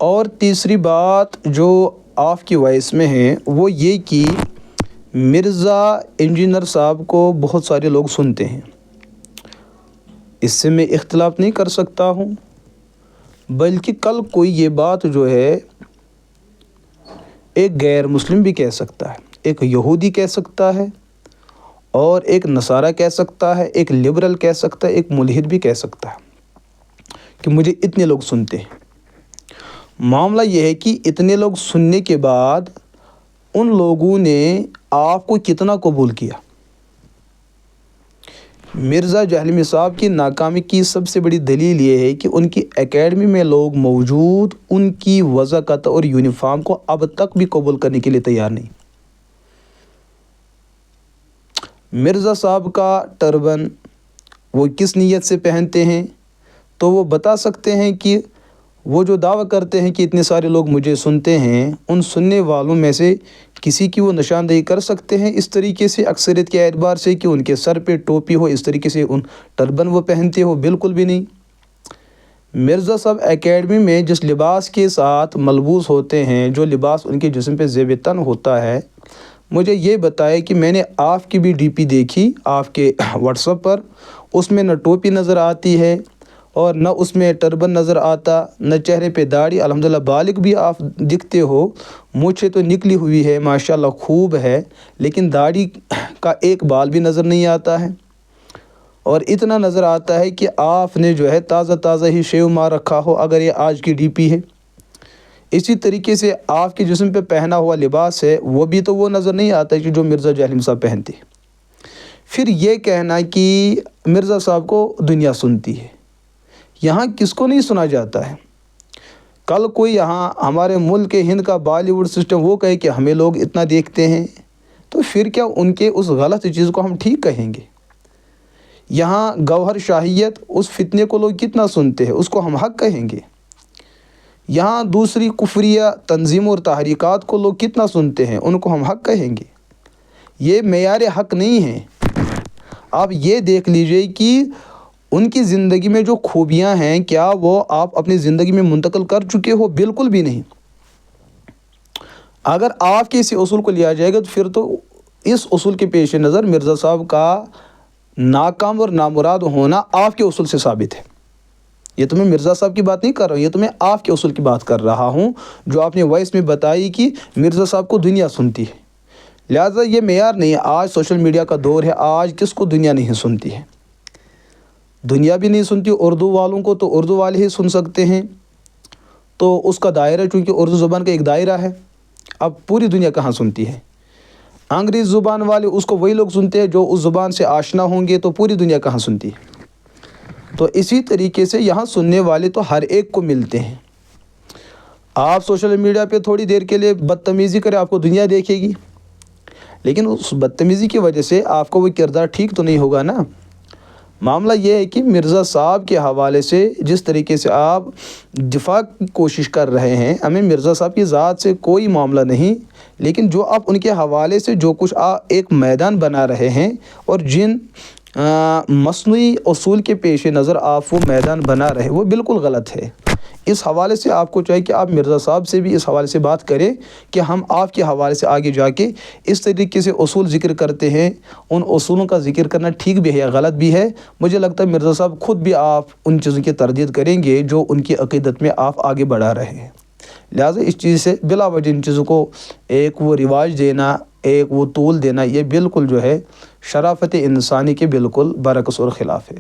اور تیسری بات جو آپ کی وائس میں ہے وہ یہ کہ مرزا انجینئر صاحب کو بہت سارے لوگ سنتے ہیں، اس سے میں اختلاف نہیں کر سکتا ہوں، بلکہ کل کوئی یہ بات جو ہے ایک غیر مسلم بھی کہہ سکتا ہے، ایک یہودی کہہ سکتا ہے، اور ایک نصارہ کہہ سکتا ہے، ایک لبرل کہہ سکتا ہے، ایک ملحد بھی کہہ سکتا ہے کہ مجھے اتنے لوگ سنتے ہیں۔ معاملہ یہ ہے کہ اتنے لوگ سننے کے بعد ان لوگوں نے آپ کو کتنا قبول کیا۔ مرزا جہلمی صاحب کی ناکامی کی سب سے بڑی دلیل یہ ہے کہ ان کی اکیڈمی میں لوگ موجود ان کی وضاحت اور یونیفارم کو اب تک بھی قبول کرنے کے لیے تیار نہیں۔ مرزا صاحب کا ٹربن وہ کس نیت سے پہنتے ہیں تو وہ بتا سکتے ہیں کہ وہ جو دعویٰ کرتے ہیں کہ اتنے سارے لوگ مجھے سنتے ہیں، ان سننے والوں میں سے کسی کی وہ نشاندہی کر سکتے ہیں اس طریقے سے اکثریت کے اعتبار سے کہ ان کے سر پہ ٹوپی ہو، اس طریقے سے ان ٹربن وہ پہنتے ہو؟ بالکل بھی نہیں۔ مرزا صاحب اکیڈمی میں جس لباس کے ساتھ ملبوس ہوتے ہیں، جو لباس ان کے جسم پہ زیب تن ہوتا ہے، مجھے یہ بتائے کہ میں نے آپ کی بھی ڈی پی دیکھی آپ کے واٹس ایپ پر، اس میں نہ ٹوپی نظر آتی ہے اور نہ اس میں ٹربن نظر آتا، نہ چہرے پہ داڑھی۔ الحمدللہ بالغ بھی آپ دکھتے ہو، مونچھیں تو نکلی ہوئی ہے، ماشاءاللہ خوب ہے، لیکن داڑھی کا ایک بال بھی نظر نہیں آتا ہے، اور اتنا نظر آتا ہے کہ آپ نے جو ہے تازہ ہی شیو مار رکھا ہو، اگر یہ آج کی ڈی پی ہے۔ اسی طریقے سے آپ کے جسم پہ پہنا ہوا لباس ہے، وہ بھی تو وہ نظر نہیں آتا کہ جو مرزا جہلمی صاحب پہنتے۔ پھر یہ کہنا کہ مرزا صاحب کو دنیا سنتی ہے، یہاں کس کو نہیں سنا جاتا ہے؟ کل کوئی یہاں ہمارے ملک ہند کا بالی ووڈ سسٹم وہ کہے کہ ہمیں لوگ اتنا دیکھتے ہیں، تو پھر کیا ان کے اس غلط چیز کو ہم ٹھیک کہیں گے؟ یہاں گوہر شاہیت اس فتنے کو لوگ کتنا سنتے ہیں، اس کو ہم حق کہیں گے؟ یہاں دوسری کفریہ تنظیموں اور تحریکات کو لوگ کتنا سنتے ہیں، ان کو ہم حق کہیں گے؟ یہ معیار حق نہیں ہے۔ آپ یہ دیکھ لیجئے کہ ان کی زندگی میں جو خوبیاں ہیں کیا وہ آپ اپنی زندگی میں منتقل کر چکے ہو؟ بالکل بھی نہیں۔ اگر آپ کے اسی اصول کو لیا جائے گا تو پھر تو اس اصول کے پیش نظر مرزا صاحب کا ناکام اور نامراد ہونا آپ کے اصول سے ثابت ہے۔ یہ تو میں مرزا صاحب کی بات نہیں کر رہا ہوں، یہ تو میں آپ کے اصول کی بات کر رہا ہوں جو آپ نے وائس میں بتائی کہ مرزا صاحب کو دنیا سنتی ہے۔ لہٰذا یہ معیار نہیں ہے۔ آج سوشل میڈیا کا دور ہے، آج کس کو دنیا نہیں سنتی ہے؟ دنیا بھی نہیں سنتی اردو والوں کو، تو اردو والے ہی سن سکتے ہیں، تو اس کا دائرہ چونکہ اردو زبان کا ایک دائرہ ہے، اب پوری دنیا کہاں سنتی ہے؟ انگریزی زبان والے اس کو وہی لوگ سنتے ہیں جو اس زبان سے آشنا ہوں گے، تو پوری دنیا کہاں سنتی ہے؟ تو اسی طریقے سے یہاں سننے والے تو ہر ایک کو ملتے ہیں۔ آپ سوشل میڈیا پہ تھوڑی دیر کے لیے بدتمیزی کرے، آپ کو دنیا دیکھے گی، لیکن اس بدتمیزی کی وجہ سے آپ کو وہ کردار ٹھیک تو نہیں ہوگا نا۔ معاملہ یہ ہے کہ مرزا صاحب کے حوالے سے جس طریقے سے آپ دفاع کی کوشش کر رہے ہیں، ہمیں مرزا صاحب کی ذات سے کوئی معاملہ نہیں، لیکن جو آپ ان کے حوالے سے جو کچھ ایک میدان بنا رہے ہیں اور جن مصنوعی اصول کے پیش نظر آپ وہ میدان بنا رہے ہیں، وہ بالکل غلط ہے۔ اس حوالے سے آپ کو چاہیے کہ آپ مرزا صاحب سے بھی اس حوالے سے بات کریں کہ ہم آپ کے حوالے سے آگے جا کے اس طریقے سے اصول ذکر کرتے ہیں، ان اصولوں کا ذکر کرنا ٹھیک بھی ہے یا غلط بھی ہے؟ مجھے لگتا ہے مرزا صاحب خود بھی آپ ان چیزوں کی تردید کریں گے جو ان کی عقیدت میں آپ آگے بڑھا رہے ہیں۔ لہٰذا اس چیز سے بلا وجہ ان چیزوں کو ایک وہ رواج دینا، ایک وہ طول دینا، یہ بالکل جو ہے شرافت انسانی کے بالکل برعکس اور خلاف ہے۔